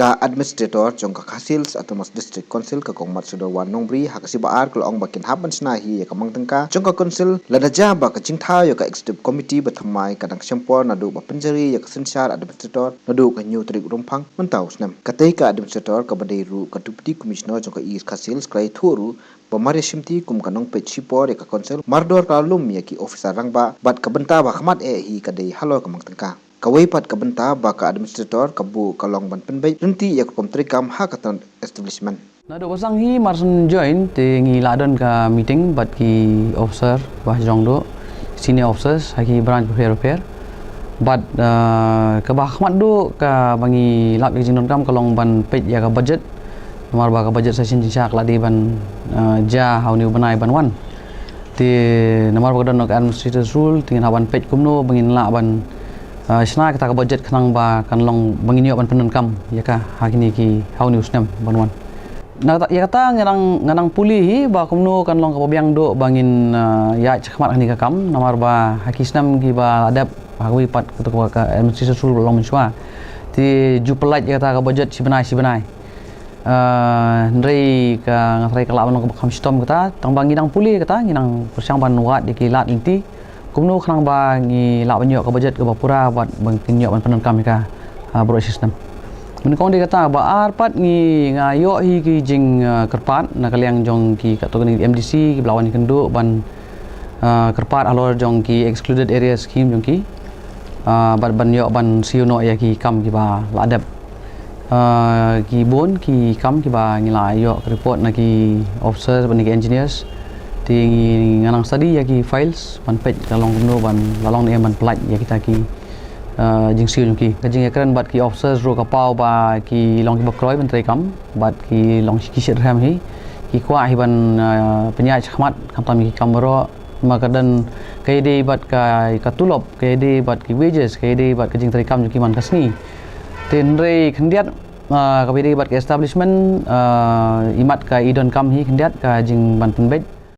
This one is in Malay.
ka Admistrator jong ka Khasils atau mas District Council ka kong matsudo wan nongbri hak si baar kul ong bakin haban Shna hi ka mangtengka jong ka Council Lada ba ka jingtha yo ka Executive Committee bathamai kadang sempor nadu ba penjari ya ka sensar Admistrator nadu ka new trik rumpang mentau Slem katai ka Admistrator ka badairu ka Deputy Commissioner jong ka East Khasils krai thuru pemari simti kum kanong page sipor ya ka Council mardor ka lum ya ki officer rangba bat ka benta ba khamat hi ka dei halo ka mangtengka kawai pat ka benta ba ka Administrator kabu kalong ban penbai renti ya kom trikam ha katan establishment Nado pasang hi marsun join te ngi ladon ka meeting bat ki officer bah jong do senior officers haki branch repair bat ka bah khmat do ka bangi lap jing non kam kalong ban page ya ka budget nomor ba ka budget session jinsak ladi ban ja how new banai ban wan te nomor ba don ka administrator rule tingin haban page kumno bangin la ban Shna kita ka budget kanang ba kanlong bangin yo ban penon kam ya ka hakini ki how new Slem ban wan na ya kata nganang puli hi ba kumno kanlong ka biang do bangin ya chakmat ni ka kam nomor ba haki Slem ki ba adap hagui pat ka administrator rule long menshwa ti jupelat ya kata ka budget si benai ndrei ka ngatrai ka lawan ka kham stom kata tang bangi nang puli kata nginang persiang ban wat dikilat inti kumno khnang ba ngi la banyo ka budget ka bapura bat bangkin yo ban penon kam ka bro system mun kong dia kata ba ar pat ngi ngayo hi ki jing kerpat na kaliang jong ki ka to ni MDC ki belawan kendo ban kerpat alor jong ki excluded area scheme jong ki bat ban yo ban siuno ya ki kam ki ba ladap ki bon ki kam ki ba ngi la yo report na ki officers ban ki engineers ti nganang study ya ki files ban page kalong kumno ban lalong ni ban pelaj ya kita ki jing siu jong ki kajing ekran bat ki officers ro ka pau ba ki long ki bakroi ban trai kam bat ki long ki shit ram hi ki kwa hi ban penyai khmat kam tam ki kamero makadan KD bat ka tulop KD bat ki wages KD bat kajing trai kam jong ki man kasni tenrei khendiat ka BD bat ki establishment imat ka idon kam hi khendiat ka jing ban penbet